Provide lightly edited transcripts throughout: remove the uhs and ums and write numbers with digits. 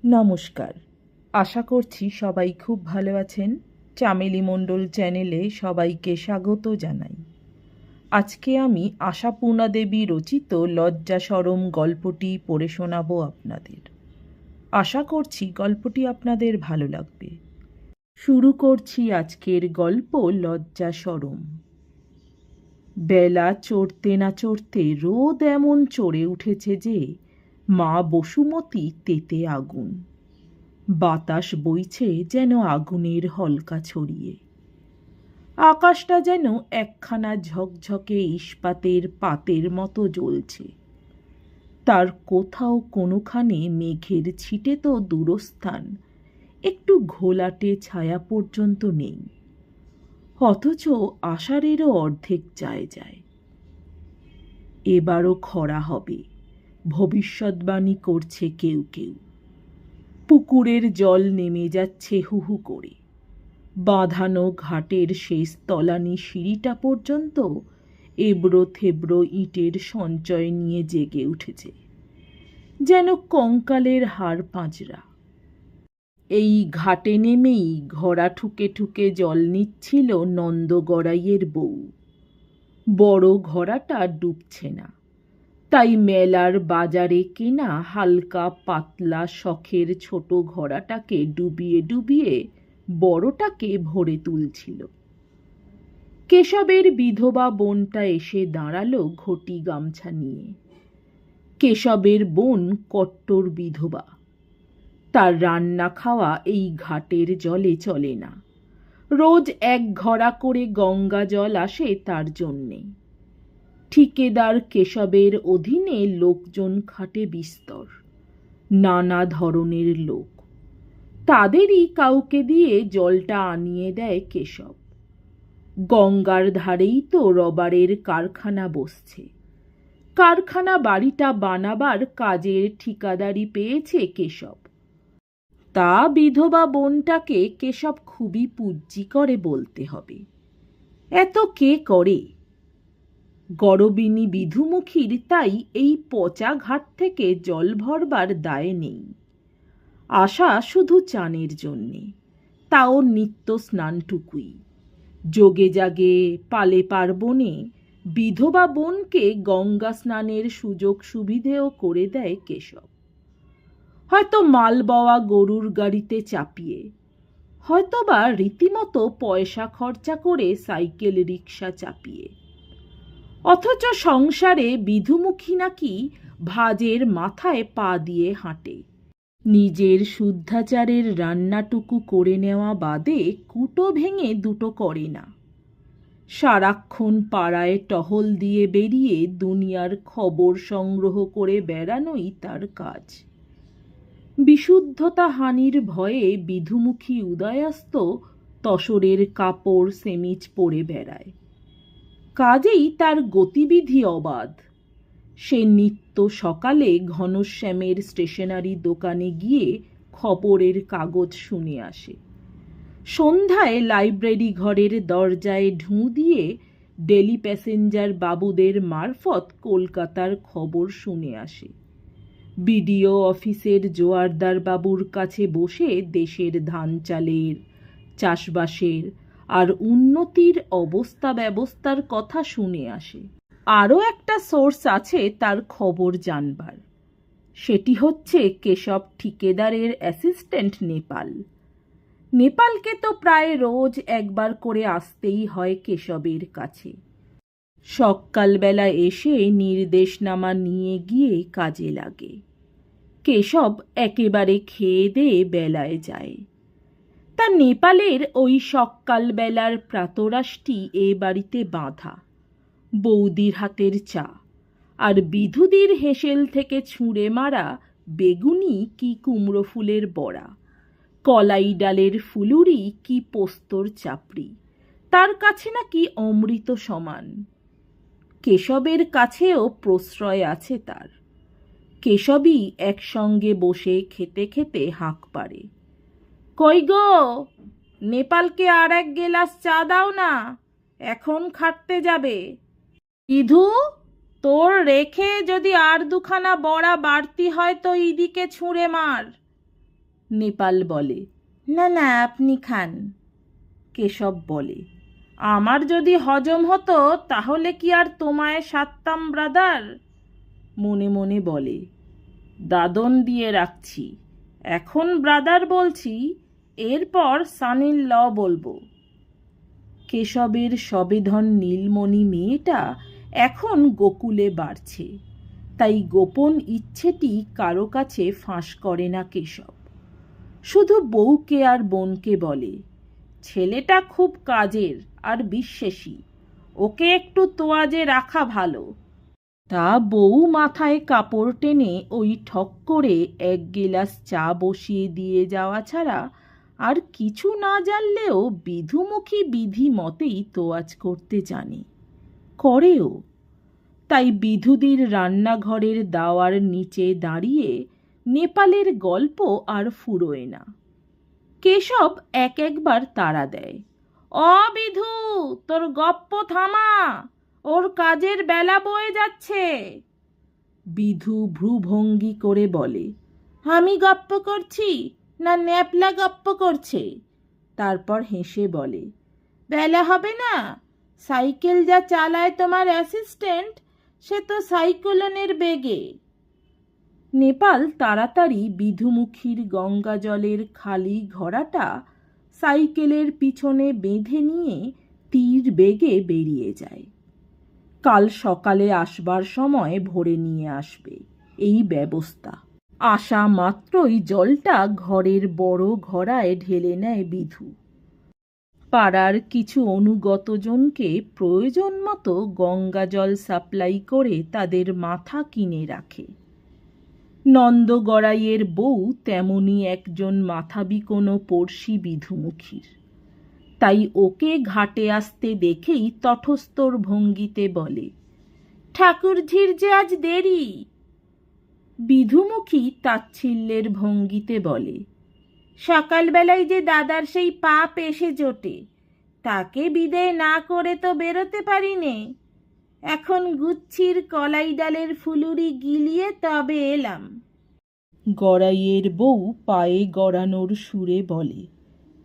নমস্কার। আশা করছি সবাই খুব ভালো আছেন। চামেলি মণ্ডল চ্যানেলে সবাইকে স্বাগত জানাই। আজকে আমি আশাপূর্ণা দেবী রচিত লজ্জা শরম গল্পটি পড়ে শোনাবো আপনাদের। আশা করছি গল্পটি আপনাদের ভালো লাগবে। শুরু করছি আজকের গল্প লজ্জা শরম। বেলা চড়তে না চড়তে রোদ এমন চড়ে উঠেছে যে মা বসুমতী তেতে আগুন। বাতাস বইছে যেন আগুনের হলকা ছড়িয়ে। আকাশটা যেন একখানা ঝকঝকে ইস্পাতের পাতের মতো জ্বলছে। তার কোথাও কোনোখানে মেঘের ছিটে তো দূরস্থান, একটু ঘোলাটে ছায়া পর্যন্ত নেই। অথচ আষাঢ়েরও অর্ধেক যায় যায়। এবারও খরা হবে, ভবিষ্যৎবাণী করছে কেউ কেউ। পুকুরের জল নেমে যাচ্ছে হু হু করে। বাঁধানো ঘাটের শেষ তলানি সিঁড়িটা পর্যন্ত এবড়ো থেবড়ো ইটের সঞ্চয় নিয়ে জেগে উঠেছে, যেন কঙ্কালের হাড় পাঁজরা। এই ঘাটে নেমেই ঘোড়া ঠুকে ঠুকে জল নিচ্ছিল নন্দগড়াইয়ের বউ। বড় ঘোড়াটা ডুবছে না, তাই মেলার বাজারে কেনা হালকা পাতলা শখের ছোট ঘোড়াটাকে ডুবিয়ে ডুবিয়ে বড়টাকে ভরে তুলছিল। কেশবের বিধবা বোনটা এসে দাঁড়ালো ঘটি গামছা নিয়ে। কেশবের বোন কট্টর বিধবা। তার রান্না খাওয়া এই ঘাটের জলে চলে না। রোজ এক ঘড়া করে গঙ্গা জল আসে তার জন্যে। ঠিকেদার কেশবের অধীনে লোকজন খাটে বিস্তর, নানা ধরনের লোক। তাদেরই কাউকে দিয়ে জলটা আনিয়ে দেয় কেশব। গঙ্গার ধারেই তো রবারের কারখানা বসছে। কারখানা বাড়িটা বানাবার কাজের ঠিকাদারি পেয়েছে কেশব। তা বিধবা বোনটাকে কেশব খুবই পূজ্যি করে বলতে হবে। এত কে করে? গরবিনী বিধুমুখীর তাই এই পচা ঘাট থেকে জল ভরবার দায় নেই। আশা শুধু চানের জন্যে, তাও নিত্য স্নানটুকুই। যোগে জাগে পালে পার্বণে বিধবা বোনকে গঙ্গা স্নানের সুযোগ সুবিধেও করে দেয় কেশব। হয়তো মাল বওয়া গরুর গাড়িতে চাপিয়ে, হয়তোবা রীতিমতো পয়সা খরচা করে সাইকেল রিক্সা চাপিয়ে। অথচ সংসারে বিধুমুখী নাকি ভাজের মাথায় পা দিয়ে হাঁটে। নিজের শুদ্ধাচারের রান্নাটুকু করে নেওয়া বাদে কুটো ভেঙে দুটো করে না। সারাক্ষণ পাড়ায় টহল দিয়ে বেরিয়ে দুনিয়ার খবর সংগ্রহ করে বেড়ানোই তার কাজ। বিশুদ্ধতা হানির ভয়ে বিধুমুখী উদয়াস্ত তসরের কাপড় সেমিজ পরে বেড়ায়। কাজেই তার গতিবিধি অবাধ। সে নিত্য সকালে ঘনশ্যামের স্টেশনারি দোকানে গিয়ে খবরের কাগজ শুনে আসে। সন্ধ্যায় লাইব্রেরি ঘরের দরজায় ঢুঁ দিয়ে ডেলি প্যাসেঞ্জার বাবুদের মারফত কলকাতার খবর শুনে আসে। বিডিও অফিসের জোয়ারদার বাবুর কাছে বসে দেশের ধান চালের, চাষবাসের আর উন্নতির অবস্থা ব্যবস্থার কথা শুনে আসে। আরও একটা সোর্স আছে তার খবর জানবার। সেটি হচ্ছে কেশব ঠিকেদারের অ্যাসিস্ট্যান্ট নেপাল। নেপালকে তো প্রায় রোজ একবার করে আসতেই হয় কেশবের কাছে। সকালবেলা এসে নির্দেশনামা নিয়ে গিয়ে কাজে লাগে। কেশব একেবারে খেয়ে দিয়ে বেলায় যায়। তা নেপালের ওই সকালবেলার প্রাতরাশটি এ বাড়িতে বাঁধা। বৌদির হাতের চা আর বিধুদির হেসেল থেকে ছুঁড়ে মারা বেগুনি কি কুমড়ো ফুলের বড়া, কলাই ডালের ফুলুরি কি পোস্তর চাপড়ি, তার কাছে নাকি অমৃত সমান। কেশবের কাছেও প্রশ্রয় আছে তার। কেশবই একসঙ্গে বসে খেতে খেতে হাঁক পাড়ে, কই গো, নেপালকে আর এক গেলাস চা দাও না, এখন খাটতে যাবে। ইধু, তোর রেখে যদি আর দুখানা বড়া বাড়তি হয় তো ইদিকে ছুঁড়ে মার। নেপাল বলে, না না, আপনি খান। কেশব বলে, আমার যদি হজম হতো তাহলে কি আর তোমায় সারতাম ব্রাদার? মনে মনে বলে, দাদন দিয়ে রাখছি, এখন ব্রাদার বলছি, এরপর সানিল ল বলবো। কেশবের সবেধন নীলমণি মেয়েটা এখন গোকুলে বাড়ছে, তাই গোপন ইচ্ছেটি কারো কাছে ফাঁস করে না কেশব। শুধু বউকে আর বোনকে বলে, ছেলেটা খুব কাজের আর বিশ্বাসী, ওকে একটু তোয়াজে রাখা ভালো। তা বউ মাথায় কাপড় টেনে ওই ঠক করে এক গিলাস চা বসিয়ে দিয়ে যাওয়া ছাড়া আর কিছু না জানলেও বিধুমুখী বিধি মতেই তোয়াজ করতে জানে, করেও। তাই বিধুদির রান্নাঘরের দাওয়ার নিচে দাঁড়িয়ে নেপালের গল্প আর ফুরোয় না। কেশব এক একবার তাড়া দেয়, বিধু, তোর গপ্প থামা, ওর কাজের বেলা বয়ে যাচ্ছে। বিধু ভ্রুভঙ্গি করে বলে, আমি গপ্প করছি না ন্যাপলা গপ্প করছে? তারপর হেসে বলে, বেলা হবে না, সাইকেল যা চালায় তোমার অ্যাসিস্ট্যান্ট, সে তো সাইক্লোনের বেগে। নেপাল তাড়াতাড়ি বিধুমুখীর গঙ্গা জলের খালি ঘোড়াটা সাইকেলের পিছনে বেঁধে নিয়ে তীর বেগে বেরিয়ে যায়। কাল সকালে আসবার সময় ভরে নিয়ে আসবে, এই ব্যবস্থা। আসা মাত্রই জলটা ঘরের বড় ঘড়ায় ঢেলে নেয় বিধু। পাড়ার কিছু অনুগতজনকে প্রয়োজন মতো গঙ্গা জল সাপ্লাই করে তাদের মাথা কিনে রাখে। নন্দগড়াইয়ের বউ তেমনি একজন মাথা বিকোনো পড়শি বিধুমুখীর, তাই ওকে ঘাটে আসতে দেখেই তটস্থর ভঙ্গিতে বলে, ঠাকুরঝির যে আজ দেরি। বিধুমুখী তাচ্ছিল্যের ভঙ্গিতে বলে, সকালবেলায় যে দাদার সেই পাপ এসে জোটে, তাকে বিদায় না করে তো বেরোতে পারি নে। এখন গুচ্ছির কলাই ডালের ফুলুরি গিলিয়ে তবে এলাম। গড়াইয়ের বউ পায়ে গড়ানোর সুরে বলে,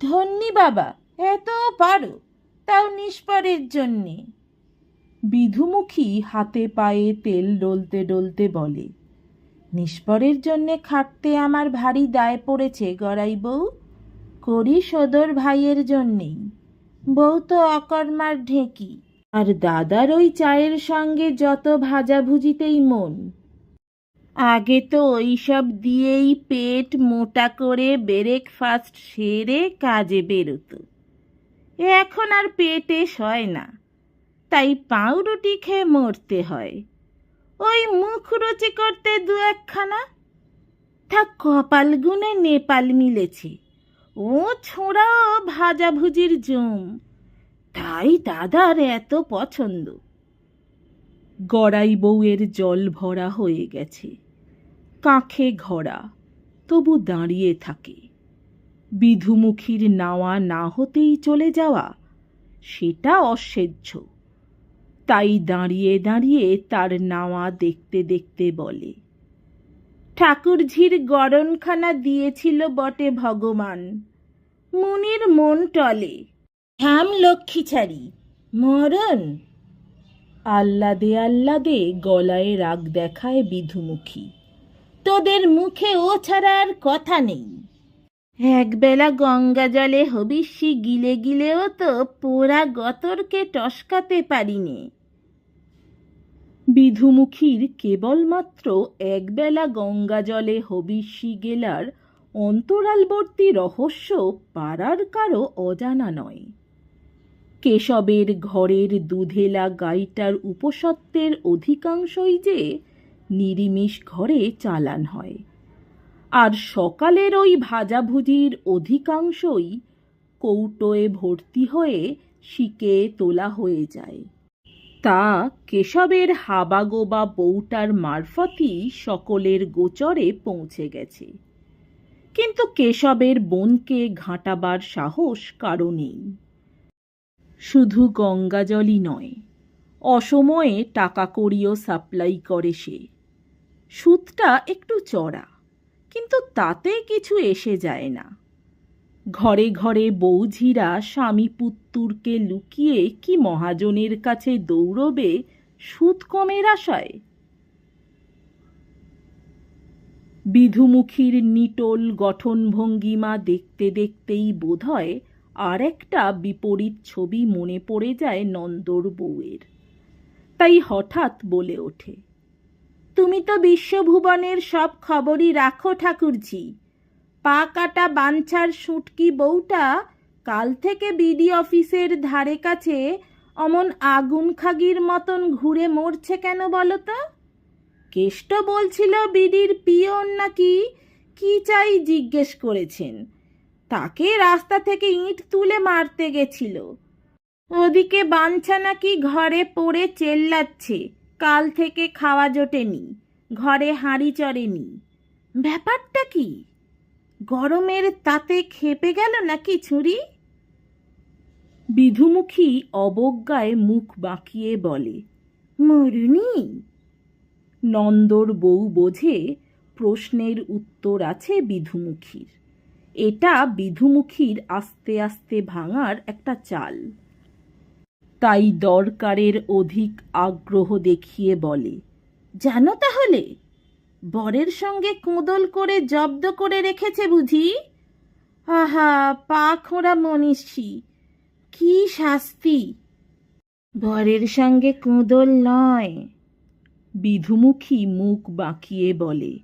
ধন্যি বাবা, এত পারো, তাও নিষ্পরের জন্যে। বিধুমুখী হাতে পায়ে তেল ডলতে ডলতে বলে, নিষ্পরের জন্যে খাটতে আমার ভারী দায় পড়েছে গড়াই বউ, করি সদর ভাইয়ের জন্যেই। বউ তো অকর্মার ঢেঁকি, আর দাদার ওই চায়ের সঙ্গে যত ভাজাভুজিতেই মন। আগে তো ওইসব দিয়েই পেট মোটা করে ব্রেকফাস্ট সেরে কাজে বেরোতো, এখন আর পেটে সয় না, তাই পাউরুটি খেয়ে মরতে হয়। ওই মুখ রুচি করতে দু একখানা। তা কপাল গুনে নেপাল মিলেছে, ও ছোঁড়াও ভাজাভুজির জম, তাই দাদার এত পছন্দ। গড়াই বউয়ের জল ভরা হয়ে গেছে, কাঁখে ঘোড়া, তবু দাঁড়িয়ে থাকে। বিধুমুখীর নাওয়া না হতেই চলে যাওয়া, সেটা অসহ্য। তাই দাঁড়িয়ে দাঁড়িয়ে তার নাওয়া দেখতে দেখতে বলে, ঠাকুরঝির গড়নখানা দিয়েছিল বটে ভগবান, মুনির মন টলে, থাম লক্ষ্মী ছাড়ি, মরণ। আহ্লাদে আহ্লাদে গলায় রাগ দেখায় বিধুমুখী, তোদের মুখে ও ছাড়া আর কথা নেই। একবেলা গঙ্গা জলে হবিষ্যি গিলে গিলেও তো পোড়া গতরকে টসকাতে পারিনে। বিধুমুখীর কেবলমাত্র একবেলা গঙ্গা জলে হবিষ্যি গেলার অন্তরালবর্তী রহস্য পাড়ার কারো অজানা নয়। কেশবের ঘরের দুধেলা গাইটার উপসত্ত্বের অধিকাংশই যে নিরিমিষ ঘরে চালান হয়, আর সকালের ওই ভাজাভুজির অধিকাংশই কৌটোয় ভর্তি হয়ে শিকে তোলা হয়ে যায়। তা কেশবের হাবাগোবা বউটার মারফতই সকলের গোচরে পৌঁছে গেছে, কিন্তু কেশবের বোনকে ঘাঁটাবার সাহস কারো নেই। শুধু গঙ্গাজলই নয়, অসময়ে টাকা কড়িও সাপ্লাই করে সে। সুদটা একটু চড়া, কিন্তু তাতে কিছু এসে যায় না। ঘরে ঘরে বৌঝিরা স্বামী পুত্তুরকে লুকিয়ে কি মহাজনের কাছে দৌড়বে সুদ কমের আশায়? বিধুমুখীর নিটোল গঠনভঙ্গিমা দেখতে দেখতেই বোধহয় আর একটা বিপরীত ছবি মনে পড়ে যায় নন্দর বউয়ের। তাই হঠাৎ বলে ওঠে, তুমি তো বিশ্বভুবনের সব খবরই রাখো ঠাকুরজি। পা কাটা বাঞ্ছার শুটকি বউটা কাল থেকে বিডি অফিসের ধারে কাছে অমন আগুন খাগির মতন ঘুরে মরছে কেন বলো তো? কেষ্ট বলছিল বিডির পিয়ন নাকি কি চাই জিজ্ঞেস করেছেন, তাকে রাস্তা থেকে ইঁট তুলে মারতে গেছিল। ওদিকে বাঞ্ছা নাকি ঘরে পড়ে চেল্লাচ্ছে কাল থেকে খাওয়া জোটেনি, ঘরে হাঁড়ি চড়েনি। ব্যাপারটা কি? গরমের তাতে খেপে গেল নাকি ছুরি? বিধুমুখী অবজ্ঞায় মুখ বাঁকিয়ে বলে, মরুনি। নন্দর বউ বোঝে প্রশ্নের উত্তর আছে বিধুমুখীর। এটা বিধুমুখীর আস্তে আস্তে ভাঙার একটা চাল। তাই দরকারের অধিক আগ্রহ দেখিয়ে বলে, জানো তাহলে বরের সঙ্গে কোঁদল করে জব্দ করে রেখেছে বুঝি? আহা, পা খোঁড়া মনীষী, কি শাস্তি! বরের সঙ্গে কোঁদল নয়, বিধুমুখী মুখ বাঁকিয়ে বলে,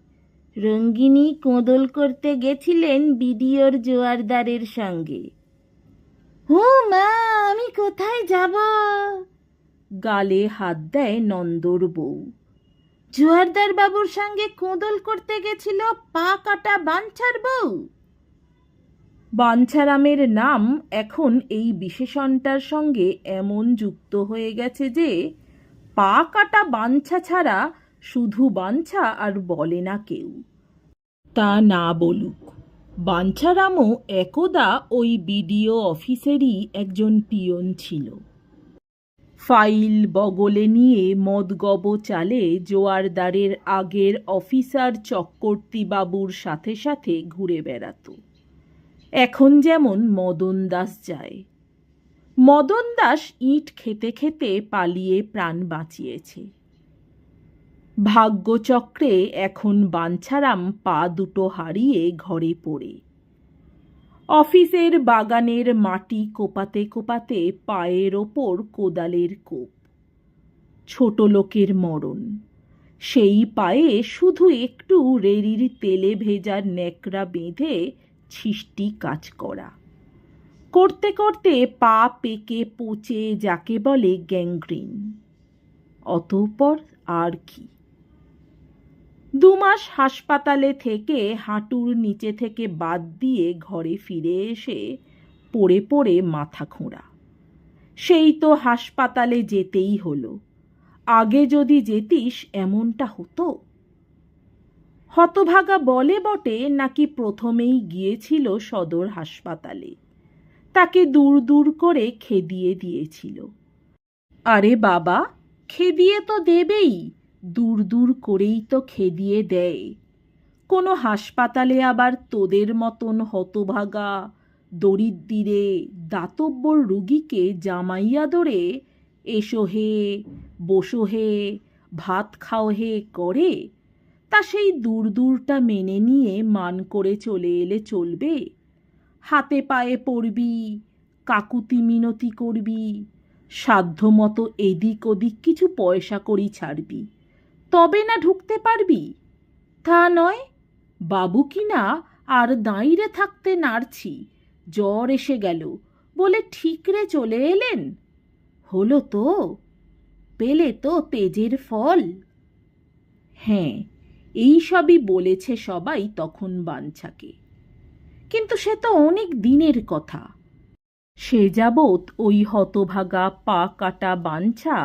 রঙ্গিনী কোঁদল করতে গেছিলেন বিডিওর জোয়ারদারের সঙ্গে। ও মা, আমি কোথায় যাব? গালে হাত দেয় নন্দর বউ। জোয়ারদার বাবুর সঙ্গে কোঁদল করতে গেছিল পা কাটা বাঞ্ছার বউ? বাঞ্ছারামের নাম এখন এই বিশেষণটার সঙ্গে এমন যুক্ত হয়ে গেছে যে পা কাটা বাঞ্ছা ছাড়া শুধু বাঞ্ছা আর বলে না কেউ। তা না বলুক, বাঞ্ছারামও একদা ওই বিডিও অফিসেরই একজন পিয়ন ছিল। ফাইল বগলে নিয়ে মদগব চালে জোয়ারদারের আগের অফিসার চক্রবর্তী বাবুর সাথে সাথে ঘুরে বেড়াত। এখন যেমন মদন দাস যায়। মদন দাস ইঁট খেতে খেতে পালিয়ে প্রাণ বাঁচিয়েছে। ভাগ্যচক্রে এখন বাঞ্ছারাম পা দুটো হারিয়ে ঘরে পড়ে। অফিসের বাগানের মাটি কোপাতে কোপাতে পায়ের ওপর কোদালের কোপ। ছোট লোকের মরণ। সেই পায়ে শুধু একটু রেড়ির তেলে ভেজা ন্যাকড়া বেঁধে ছিষ্টি কাজ করা। করতে করতে পা পেকে পচে যাকে বলে গ্যাংগ্রিন। অতঃপর আর কি? 2 মাস হাসপাতালে থেকে হাঁটুর নিচে থেকে বাদ দিয়ে ঘরে ফিরে এসে পড়ে পড়ে মাথা খোঁড়া। সেই তো হাসপাতালে যেতেই হলো। আগে যদি যেতিস এমনটা হতো? হতভাগা বলে বটে নাকি প্রথমেই গিয়েছিল সদর হাসপাতালে, তাকে দূর দূর করে খেদিয়ে দিয়েছিল। আরে বাবা, খেদিয়ে তো দেবেই, দূর দূর করেই তো খেদিয়ে দেয়। কোনো হাসপাতালে আবার তোদের মতন হতভাগা দরিদ্রে দাতব্য রুগীকে জামাইয়া ধরে এসো হে, বসো হে, ভাত খাও হে করে? তা সেই দূর দূরটা মেনে নিয়ে মান করে চলে এলে চলবে? হাতে পায়ে পড়বি, কাকুতি মিনতি করবি, সাধ্যমতো এদিক ওদিক কিছু পয়সা করি ছাড়বি, তবে না ঢুকতে পারবি। তা নয়, বাবু কিনা আর দাঁড়িয়ে থাকতে নাড়ছি, জ্বর এসে গেল বলে ঠিকরে চলে এলেন। হলো তো, পেলে তো তেজের ফল। হ্যাঁ, এই সবই বলেছে সবাই তখন বাঞ্ছাকে, কিন্তু সে তো অনেক দিনের কথা। সে যাবৎ ওই হতভাগা পা কাটা বাঞ্ছা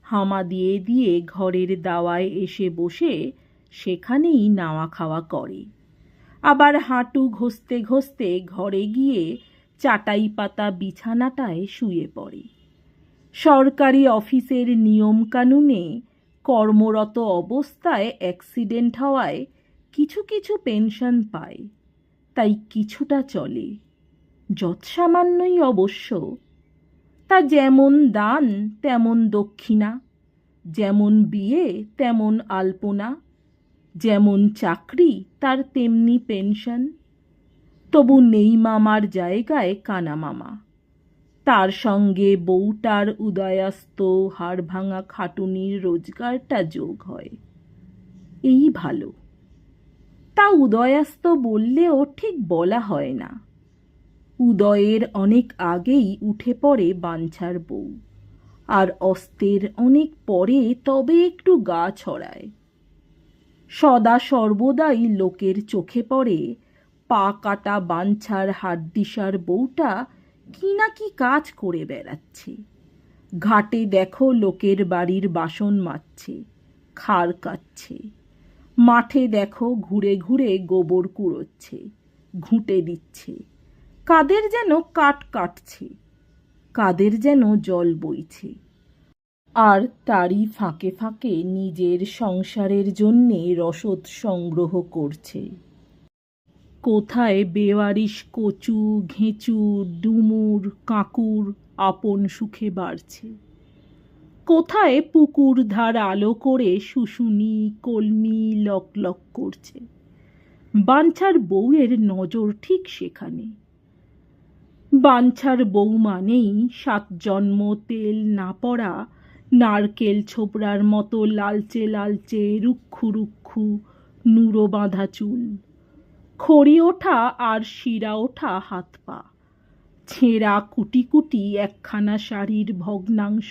হামা দিয়ে দিয়ে ঘরের দাওয়ায় এসে বসে সেখানেই নাওয়া খাওয়া করে, আবার হাঁটু ঘষতে ঘষতে ঘরে গিয়ে চাটাই পাতা বিছানাটায় শুয়ে পড়ে। সরকারি অফিসের নিয়ম কানুনে কর্মরত অবস্থায় অ্যাক্সিডেন্ট হওয়ায় কিছু কিছু পেনশন পায়, তাই কিছুটা চলে, যৎসামান্যই অবশ্য। তা যেমন দান তেমন দক্ষিণা, যেমন বিয়ে তেমন আলপনা, যেমন চাকরি তার তেমনি পেনশন। তবু নেই মামার জায়গায় কানা মামা, তার সঙ্গে বউটার উদয়াস্ত হাড় ভাঙা খাটুনির রোজগারটা যোগ হয়, এই ভালো। তা উদয়াস্ত বললেও ঠিক বলা হয় না। উদয়ের অনেক আগেই উঠে পড়ে বাঞ্ছার বউ, আর অস্তের অনেক পরে তবে একটু গা ছড়ায়। সদা সর্বদাই লোকের চোখে পড়ে পা কাটা বাঞ্ছার হাড্ডিসার বউটা কি না কি কাজ করে বেড়াচ্ছে। ঘাটে দেখো লোকের বাড়ির বাসন মাজছে, খাড় কাটছে। মাঠে দেখো ঘুরে ঘুরে গোবর কুড়োচ্ছে, ঘুঁটে দিচ্ছে। কাদের যেন কাঠ কাটছে, কাদের যেন জল বইছে। আর তারই ফাঁকে ফাঁকে নিজের সংসারের জন্যে রসদ সংগ্রহ করছে। কোথায় বেওয়ারিশ কচু, ঘেঁচু, ডুমুর, কাঁকুর আপন সুখে বাড়ছে, কোথায় পুকুর ধার আলো করে শুশুনি কলমি লক লক করছে। বাঞ্ছার বউয়ের নজর ঠিক সেখানে। বাঞ্ছার বউ মানেই 7 জন্ম তেল না পড়া নারকেল ছোবড়ার মতো লালচে লালচে রুক্ষু রুক্ষু নুড়ো বাঁধা চুল, খড়ি ওঠা আর শিরা ওঠা হাত পা, ছেঁড়া কুটি কুটি একখানা শাড়ির ভগ্নাংশ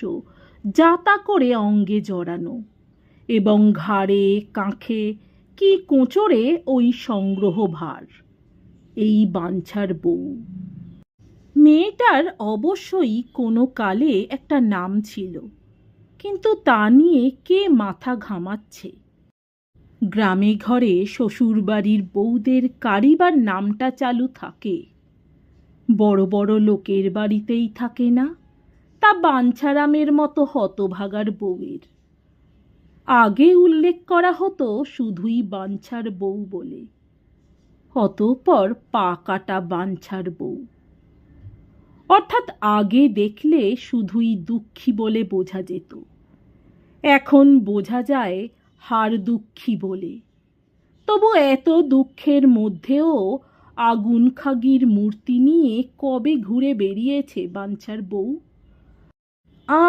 যা তা করে অঙ্গে জড়ানো, এবং ঘাড়ে কাঁখে কি কোঁচড়ে ওই সংগ্রহ ভার। এই বাঞ্ছার বউ। মেয়েটার অবশ্যই কোনো কালে একটা নাম ছিল, কিন্তু তা নিয়ে কে মাথা ঘামাচ্ছে। গ্রামে ঘরে শ্বশুরবাড়ির বউদের কারিবার নামটা চালু থাকে, বড় বড় লোকের বাড়িতেই থাকে না। তা বাঞ্ছারামের মতো হতভাগার বউয়ের আগে উল্লেখ করা হতো শুধুই বাঞ্ছার বউ বলে, অতঃপর পা কাটা বাঞ্ছার বউ। অর্থাৎ আগে দেখলে শুধুই দুঃখী বলে বোঝা যেত, এখন বোঝা যায় হাড় দুঃখী বলে। তবু এত দুঃখের মধ্যেও আগুন খাগির মূর্তি নিয়ে কবে ঘুরে বেরিয়েছে বাঞ্ছার বউ।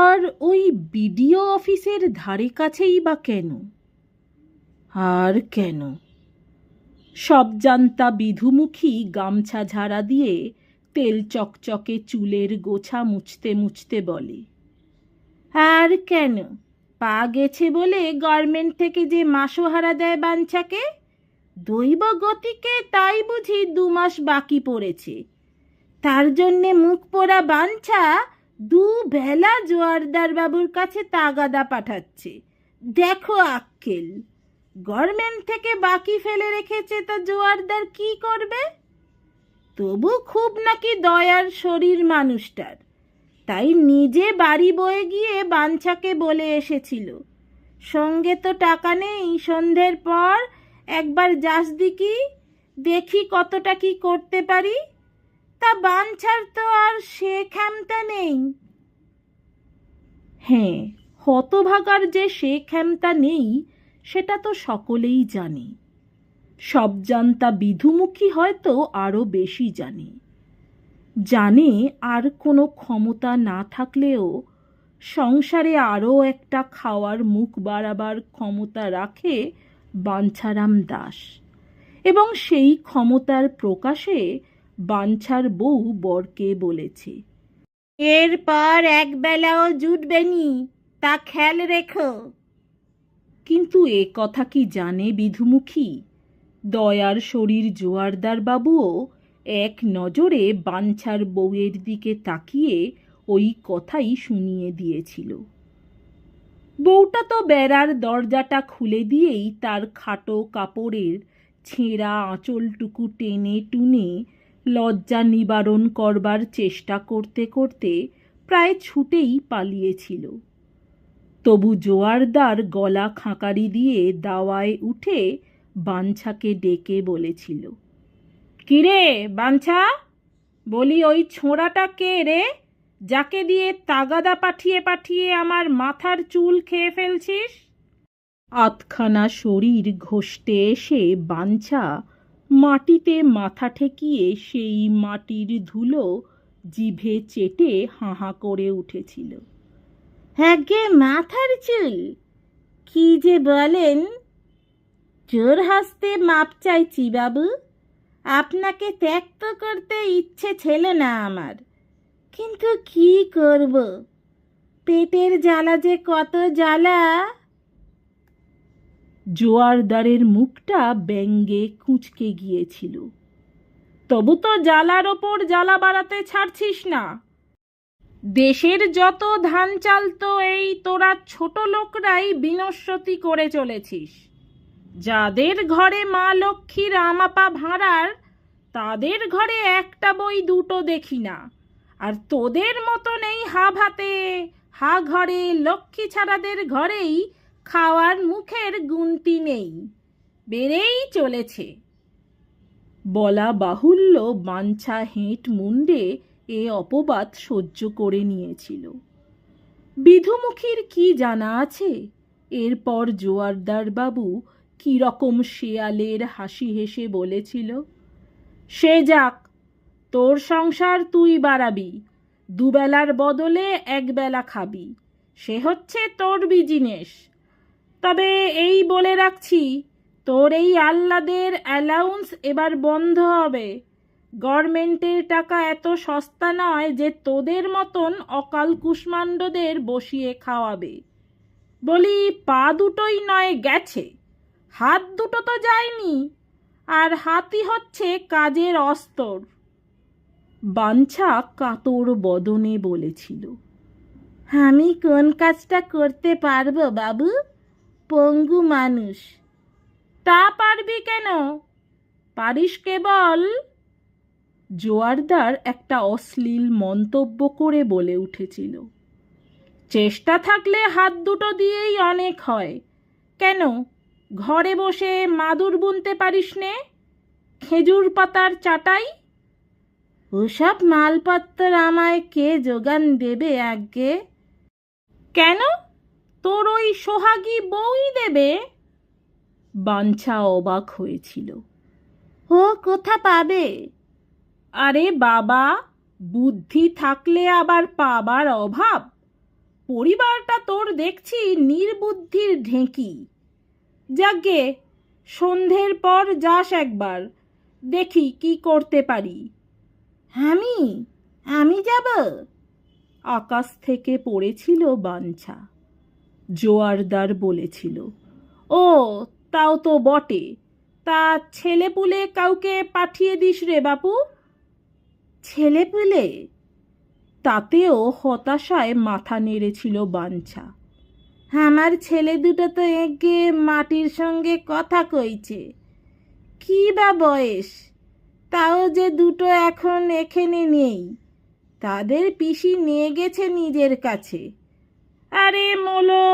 আর ওই বিডিও অফিসের ধারে কাছেই বা কেন? আর কেন? সব জান্তা বিধুমুখী গামছা ঝাড়া দিয়ে তেল চকচকে চুলের গোছা মুছতে মুছতে বলে, আর কেন? পা গেছে বলে গভর্নমেন্ট থেকে যে মাসোহারা দেয় বাঞ্ছাকে, দৈব গতিকে তাই বুঝি 2 মাস বাকি পড়েছে। তার জন্যে মুখ পোড়া বাঞ্ছা 2 বেলা জোয়ারদার বাবুর কাছে তাগাদা পাঠাচ্ছে, দেখো আক্কেল। গভর্নমেন্ট থেকে বাকি ফেলে রেখেছে, তা জোয়ারদার কি করবে? তবু খুব নাকি দয়ার শরীর মানুষটার, তাই নিজে বাড়ি বয়ে গিয়ে বাঞ্ছাকে বলে এসেছিল, সঙ্গে তো টাকা নেই, সন্ধ্যের পর একবার যাস দিকি, দেখি কতটা কি করতে পারি। তা বাঞ্ছার তো আর সে ক্ষমতা নেই। হ্যাঁ, হতভাগার যে সে ক্ষমতা নেই সেটা তো সকলেই জানে। সব জান্তা বিধুমুখী হয়তো আরও বেশি জানে। জানে আর কোনো ক্ষমতা না থাকলেও সংসারে আরও একটা খাওয়ার মুখ বাড়াবার ক্ষমতা রাখে বাঞ্ছারাম দাস, এবং সেই ক্ষমতার প্রকাশে বাঞ্ছার বউ বরকে বলেছে, এরপর একবেলাও জুটবে নি, তা খেয়াল রেখো। কিন্তু এ কথা কি জানে বিধুমুখী? দয়ার শরীর জোয়ারদার বাবুও এক নজরে বাঞ্ছার বউয়ের দিকে তাকিয়ে ওই কথাই শুনিয়ে দিয়েছিল। বউটা তো বেড়ার দরজাটা খুলে দিয়েই তার খাটো কাপড়ের ছেঁড়া আঁচলটুকু টেনে টুনে লজ্জা নিবারণ করবার চেষ্টা করতে করতে প্রায় ছুটেই পালিয়েছিল। তবু জোয়ারদার গলা খাঁকারি দিয়ে দাওয়ায় উঠে বাঞ্ছাকে ডেকে বলেছিল, কিরে বাঞ্ছা, বলি ওই ছোঁড়াটা কে রে, যাকে দিয়ে তাগাদা পাঠিয়ে পাঠিয়ে আমার মাথার চুল খেয়ে ফেলছিস? আধখানা শরীর ঘষতে এসে বাঞ্ছা মাটিতে মাথা ঠেকিয়ে সেই মাটির ধুলো জিভে চেটে হাঁ করে উঠেছিল। হ্যাঁ, মাথার চুল? কি যে বলেন! জোর হাসতে মাপ চাইছি বাবু, আপনাকে ত্যাক্ত করতে ইচ্ছে ছিল না আমার, কিন্তু কি করব, পেটের জ্বালা যে কত জ্বালা। জোয়ারদারের মুখটা ব্যঙ্গে কুঁচকে গিয়েছিল। তবু তো জ্বালার ওপর জ্বালা বাড়াতে ছাড়ছিস না। দেশের যত ধান চাল তো এই তোরা ছোট লোকরাই বিনশ্বতী করে চলেছিস। যাদের ঘরে মা লক্ষ্মীর আমাপা ভাঁড়ার, তাদের ঘরে একটা বই দুটো দেখি না, আর তোদের মতন এই হা ভাতে হা ঘরে লক্ষ্মী ছাড়াদের ঘরেই খাওয়ার মুখের গুনতি নেই, বেড়েই চলেছে। বলা বাহুল্য বাঞ্ছা হেঁট মুণ্ডে এ অপবাদ সহ্য করে নিয়েছিল। বিধুমুখীর কি জানা আছে এরপর জোয়ারদার বাবু কিরকম শেয়ালের হাসি হেসে বলেছিল, সে যাক, তোর সংসার তুই বাড়াবি, দুবেলার বদলে একবেলা খাবি, সে হচ্ছে তোর বিজনেস। তবে এই বলে রাখছি, তোর এই আহ্লাদের অ্যালাউন্স এবার বন্ধ হবে। গভর্নমেন্টের টাকা এত সস্তা নয় যে তোদের মতন অকাল কুষ্মাণ্ডদের বসিয়ে খাওয়াবে। বলি, পা দুটোই নয় গেছে, হাত দুটো তো যায়নি, আর হাতই হচ্ছে কাজের অস্তর। বাঞ্ছা কাতর বদনে বলেছিল, আমি কোন কাজটা করতে পারবো বাবু, পঙ্গু মানুষ। তা পারবি কেন? পারিস কেবল। জোয়ারদার একটা অশ্লীল মন্তব্য করে বলে উঠেছিল, চেষ্টা থাকলে হাত দুটো দিয়েই অনেক হয়। কেন, ঘরে বসে মাদুর বুনতে পারিস নে? খেজুর পাতার চাটাই? ওসব মালপত্র আমায় কে যোগান দেবে আজ্ঞে? কেন, তোর ওই সোহাগী বউই দেবে? বাঞ্ছা অবাক হয়েছিল। ও কোথা পাবে? আরে বাবা, বুদ্ধি থাকলে আবার পাবার অভাব? পরিবারটা তোর দেখছি নির্বুদ্ধির ঢেঁকি। যাগ্গে, সন্ধ্যের পর যাস একবার, দেখি কি করতে পারি। আমি যাব? আকাশ থেকে পড়েছিল বাঞ্ছা। জোয়ারদার বলেছিল, ও তাও তো বটে, তা ছেলেপুলে কাউকে পাঠিয়ে দিস রে বাপু। ছেলেপুলে? তাতেও হতাশায় মাথা নেড়েছিল বাঞ্ছা। আমার ছেলে দুটো তো একে মাটির সঙ্গে কথা কইছে, কি বা বয়স, তাও যে দুটো এখন এখানে নেই, তাদের পিসি নিয়ে গেছে নিজের কাছে। আরে মোলো!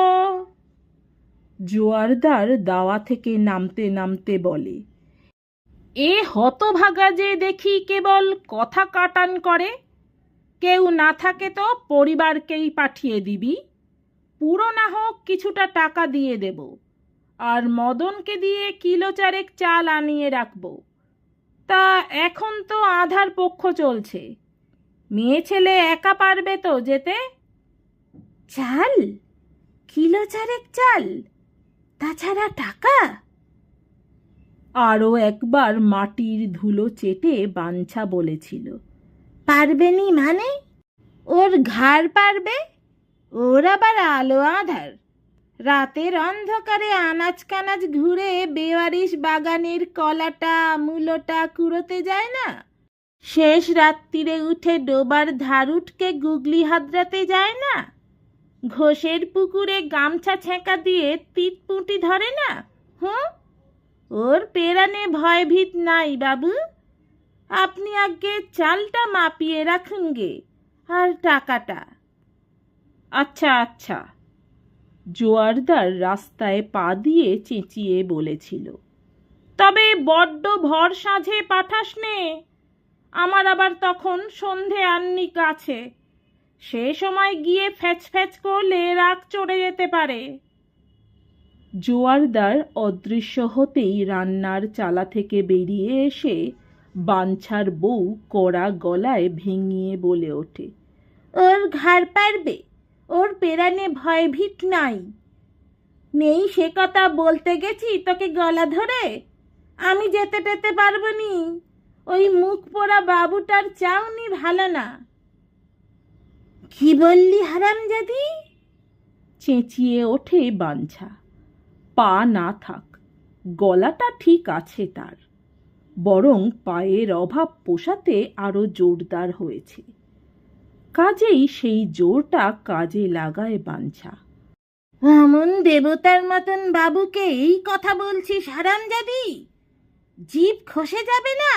জোয়ারদার দাওয়া থেকে নামতে নামতে বলে, এ হতভাগা যে দেখি কেবল কথা কাটান করে। কেউ না থাকে তো পরিবারকেই পাঠিয়ে দিবি, পুরো না হোক কিছুটা টাকা দিয়ে দেব, আর মদনকে দিয়ে কিলো চারেক চাল আনিয়ে রাখব। তা এখন তো আধার পক্ষ চলছে, মেয়ে ছেলে একা পারবে তো যেতে? চাল? কিলো চারেক চাল? তাছাড়া টাকা? আরও একবার মাটির ধুলো চেটে বাঞ্ছা বলেছিল, পারবেনি মানে? ওর ঘাড় পারবে, ওর আবার আলো আধার। রাতের অন্ধকারে আনাজ কানাজ ঘুরে বেওয়ারিশ বাগানের কলাটা মূলোটা কুড়োতে যায় না? শেষ রাত্রিরে উঠে ডোবার ধারুটকে গুগলি হাতড়াতে যায় না? ঘোষের পুকুরে গামছা ছেঁকা দিয়ে তিতপুঁটি ধরে না? ওর পেরানে ভয়ভীত নাই বাবু। আপনি আগে চালটা মাপিয়ে রাখুন গে, আর টাকাটা। আচ্ছা আচ্ছা, জোয়ারদার রাস্তায় পা দিয়ে চেঁচিয়ে বলেছিল। তবে বড্ড ভর সাঁঝে পাঠাস নে, আমার আবার তখন সন্ধে আহ্নিক আছে, সে সময় গিয়ে ফ্যাচ ফ্যাচ করলে রাগ চড়ে যেতে পারে। জোয়ারদার অদৃশ্য হতেই রান্নার চালা থেকে বেরিয়ে এসে বাঞ্ছার বউ কড়া গলায় ভেঙিয়ে বলে ওঠে, ওর ঘাড় পারবে, ওর পেরানে ভয়ভীত নাই। নেই সে কথা বলতে গেছি তোকে গলা ধরে, আমি যেতে টেতে পারবো নি, ওই মুখ পোড়া বাবুটার চাউনি ভালো না। কি বললি হারামজাদি? চেঁচিয়ে ওঠে বাঞ্ছা। পা না থাক, গলাটা ঠিক আছে তার, বরং পায়ের অভাব পোষাতে আরো জোরদার হয়েছে। কাজেই সেই জোরটা কাজে লাগায় বাঞ্ছা। অমন দেবতার মতন বাবুকে এই কথা বলছিস হারামজাদি? জিভ খসে যাবে না?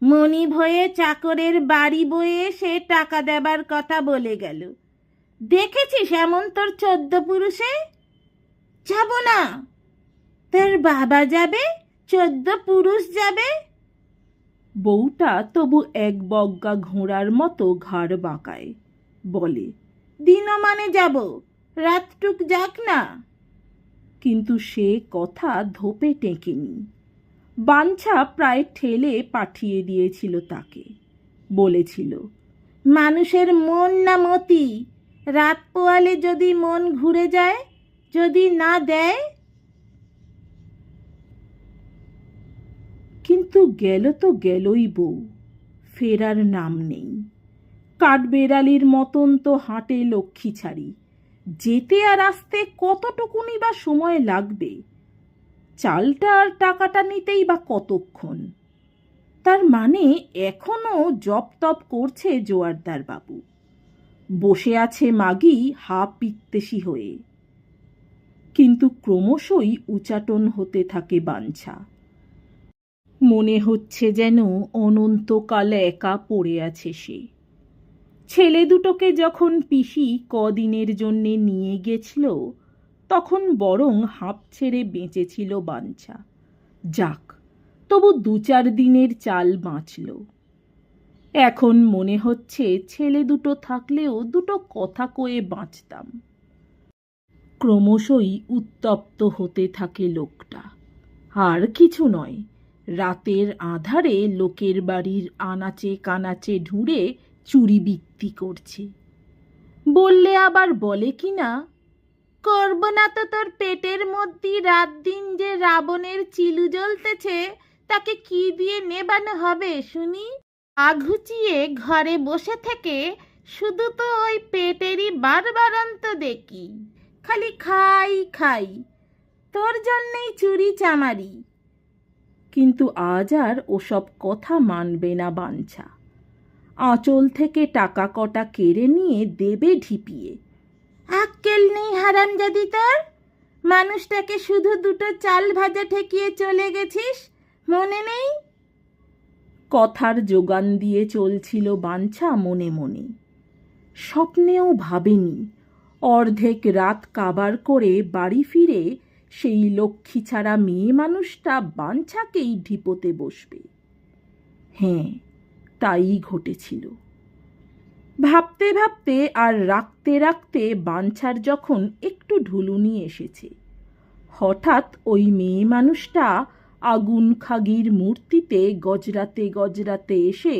মনি ভয়ে চাকরের বাড়ি বয়ে সে টাকা দেবার কথা বলে গেল, দেখেছিস এমন তোর 14 পুরুষে? যাব না। তোর বাবা যাবে, 14 পুরুষ যাবে। বউটা তবু এক বজ্ঞা ঘোড়ার মতো ঘাড় বাঁকায়, বলে, দিনমানে যাব, রাতটুক যাক না। কিন্তু সে কথা ধোপে টেকেনি। বাঞ্ছা প্রায় ঠেলে পাঠিয়ে দিয়েছিল তাকে, বলেছিল, মানুষের মন না মতি, রাত পোয়ালে যদি মন ঘুরে যায়, যদি না দেয়। কিন্তু গেল তো গেলই বউ, ফেরার নাম নেই। কাঠবেড়ালির মতন তো হাঁটে লক্ষ্মী ছাড়ি, যেতে আর আসতে কতটুকুনি বা সময় লাগবে? চালটা আর টাকাটা নিতেই বা কতক্ষণ? তার মানে এখনো জপ তপ করছে জোয়ারদার বাবু, বসে আছে মাগি হা পিত্তেশি হয়ে। কিন্তু ক্রমশই উচাটন হতে থাকে বাঞ্ছা। মনে হচ্ছে যেন অনন্তকাল একা পড়ে আছে সে। ছেলে দুটোকে যখন পিসি কদিনের জন্যে নিয়ে গেছিল, তখন বরং হাঁপ ছেড়ে বেঁচেছিল বাঞ্ছা। যাক, তবু 2-4 দিনের চাল বাঁচল। এখন মনে হচ্ছে ছেলে দুটো থাকলেও দুটো কথা কয়ে বাঁচতাম। ক্রমশই উত্তপ্ত হতে থাকে লোকটা। আর কিছু নয়, রাতের আঁধারে লোকের বাড়ির আনাচে কানাচে ঢুঁড়ে চুরি বিক্রি করছে। বললে আবার বলে কি না, করব না তো তোর পেটের মধ্যে রাত দিন যে রাবণের চিলু জ্বলতেছে, তাকে কি দিয়ে নেবানো হবে শুনি? আঘুচিয়ে ঘরে বসে থেকে শুধু তো ওই পেটেরই বারবারান্ত দেখি, খালি খাই খাই, তোর জন্যেই চুরি চামারি। কিন্তু আজ আর ওসব কথা মানবে না বাঞ্ছা। আঁচল থেকে টাকা কটা কেড়ে নিয়ে দেবে ঢিপিয়ে। আক্কেল নেই হারামজাদি তোর? মানুষটাকে শুধু 2টো চাল ভাজা ঠেকিয়ে চলে গেছিস, মনে নেই? কথার যোগান দিয়ে চলছিল বাঞ্ছা মনে মনে। স্বপ্নেও ভাবেনি অর্ধেক রাত কাবার করে বাড়ি ফিরে সেই লক্ষ্মী ছাড়া মেয়ে মানুষটা বাঞ্ছাকেই ঢিপোতে বসবে। হ্যাঁ, তাই ঘটেছিল। ভাবতে ভাবতে আর রাখতে রাখতে বাঞ্ছার যখন একটু ঢুলুনি এসেছে, হঠাৎ ওই মেয়ে মানুষটা আগুন খাগির মূর্তিতে গজরাতে গজরাতে এসে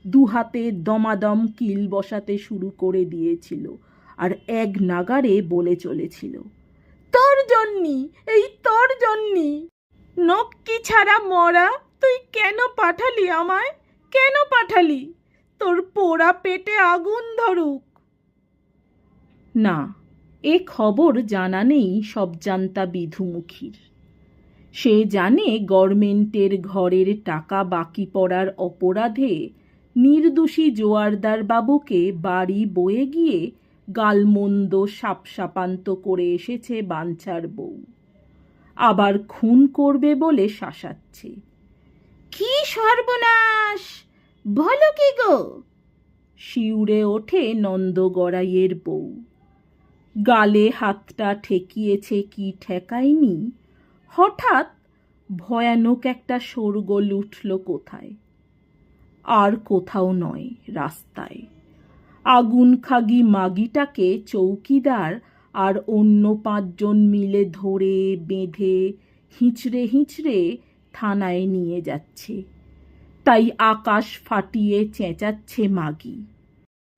2 হাতে দমাদম কিল বসাতে শুরু করে দিয়েছিল, আর এক নাগারে বলে চলেছিল, তোর জন্যি, এই তোর জন্যি। নক্কি ছাড়া মরা, তুই কেন পাঠালি আমায়? কেন পাঠালি? তোর পোড়া পেটে আগুন ধরুক। না, এ খবর জানা নেই সবজান্তা বিধুমুখীর। সে জানে গভর্নমেন্টের ঘরের টাকা বাকি পড়ার অপরাধে নির্দোষী জোয়ারদার বাবুকে বাড়ি বয়ে গিয়ে গালমন্দ সাপসাপান্ত করে এসেছে বাঞ্ছার বউ। আবার খুন করবে বলে শাসাচ্ছে। কি সর্বনাশ! বলো কি গো? শিউরে ওঠে নন্দগড়াইয়ের বউ। গালে হাতটা ঠেকিয়েছে কি ঠেকায়নি, হঠাৎ ভয়ানক একটা শোরগোল উঠল কোথায়, আর কোথাও নয়, রাস্তায়। আগুন খাগি মাগিটাকে চৌকিদার আর অন্য 5 জন মিলে ধরে বেঁধে হিঁচড়ে হিঁচড়ে থানায় নিয়ে যাচ্ছে। তাই আকাশ ফাটিয়ে চেঁচাচ্ছে মাগি।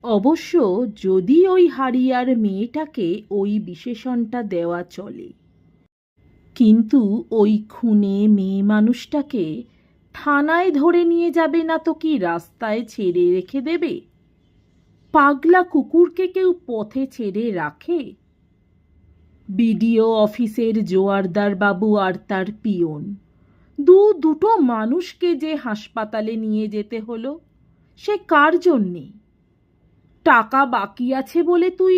অবশ্য যদি ওই হারিয়ার মেয়েটাকে ওই বিশেষণটা দেওয়া চলে, কিন্তু ওই খুনে মেয়ে মানুষটাকে থানায় ধরে নিয়ে যাবে না তো কি রাস্তায় ছেড়ে রেখে দেবে? পাগলা কুকুরকে কেউ পথে ছেড়ে রাখে? বিডিও অফিসের জোয়ারদার বাবু আর তার পিয়ন দুটো মানুষকে যে হাসপাতালে নিয়ে যেতে হলো, সে কার জন্যে? টাকা বাকি আছে বলে তুই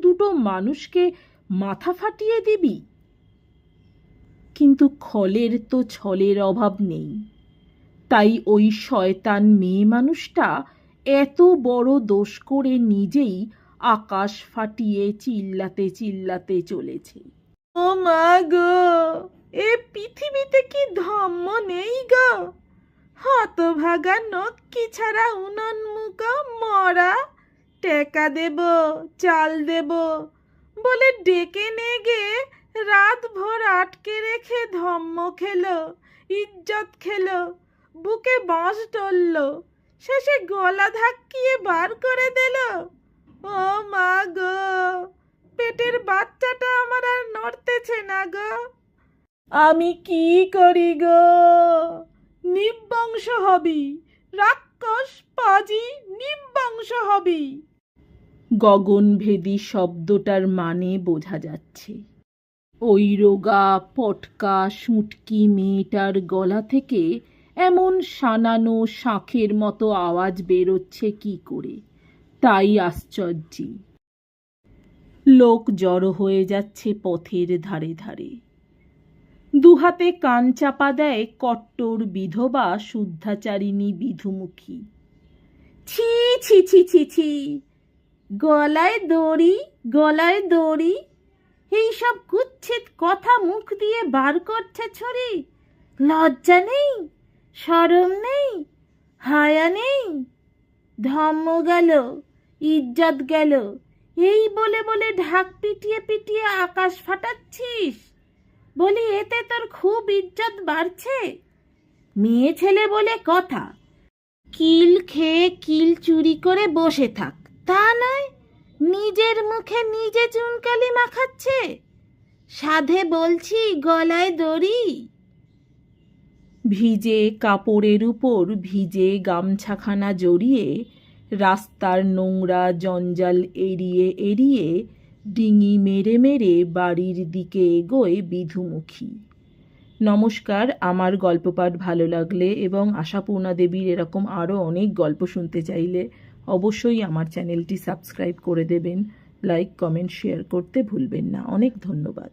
দুটো মানুষকে মাথা ফাটিয়ে দিবি? কিন্তু খলের তো ছলের অভাব নেই, তাই ওই শয়তান মেয়ে মানুষটা এত বড় দোষ করে নিজেই আকাশ ফাটিয়ে চিল্লাতে চিল্লাতে চলেছে। ও মা গো, এ পৃথিবীতে কি ধর্ম নেই গো? হতভাগা নক্কি ছাড়া উনন্মুখ মরা, টেকা দেব চাল দেব বলে ডেকে নেগে রাত ভোর আটকে রেখে ধম্ম খেলো, ইজ্জত খেলো, বুকে বাঁশ ডলল, শেষে গলা ধাক্কিয়ে বার করে দিল। ও মা গো, পেটের বাচ্চাটা আমার আর নড়তেছে না গো। আমি কি করি গো? নির্বংশ হবি, রাক্ষস পাজি, নির্বংশ হবি। গগনভেদী শব্দটার মানে বোঝা যাচ্ছে। ওই রোগা পটকা শুঁটকি মেয়েটার গলা থেকে এমন সানানো শাঁখের মতো আওয়াজ বেরোচ্ছে কি করে, তাই আশ্চর্যি। লোক জড়ো হয়ে যাচ্ছে পথের ধারে ধারে। দুহাতে কান চাপা দেয় কট্টর বিধবা শুদ্ধাচারিণী বিধুমুখী। ছি ছি ছি ছি ছি, গলায় দড়ি, গলায় দড়ি, এইসব কুৎসিত কথা মুখ দিয়ে বার করছে ছড়ি। লজ্জা নেই, শরম নেই, হায়া নেই? ধর্ম গেল, ইজ্জত গেল, এই বলে বলে ঢাক পিটিয়ে পিটিয়ে আকাশ ফাটাচ্ছিস? বলি এতে তোর খুব ইজ্জত বাড়ছে? মেয়ে ছেলে বলে কথা, কিল খেয়ে কিল চুরি করে বসে থাক, তা নয় নিজের মুখে নিজে চুনকালি মাখাচ্ছে। সাধে বলছি গলায় দড়ি। ভিজে কাপড়ের উপর ভিজে গামছাখানা জড়িয়ে রাস্তার নোংরা জঞ্জাল এড়িয়ে এড়িয়ে ডিঙি মেরে মেরে বাড়ির দিকে এগোয় বিধুমুখী। নমস্কার, আমার গল্প পাঠ ভালো লাগলে এবং আশাপূর্ণা দেবীর এরকম আরও অনেক গল্প শুনতে চাইলে অবশ্যই আমার চ্যানেলটি সাবস্ক্রাইব করে দেবেন। লাইক, কমেন্ট, শেয়ার করতে ভুলবেন না। অনেক ধন্যবাদ।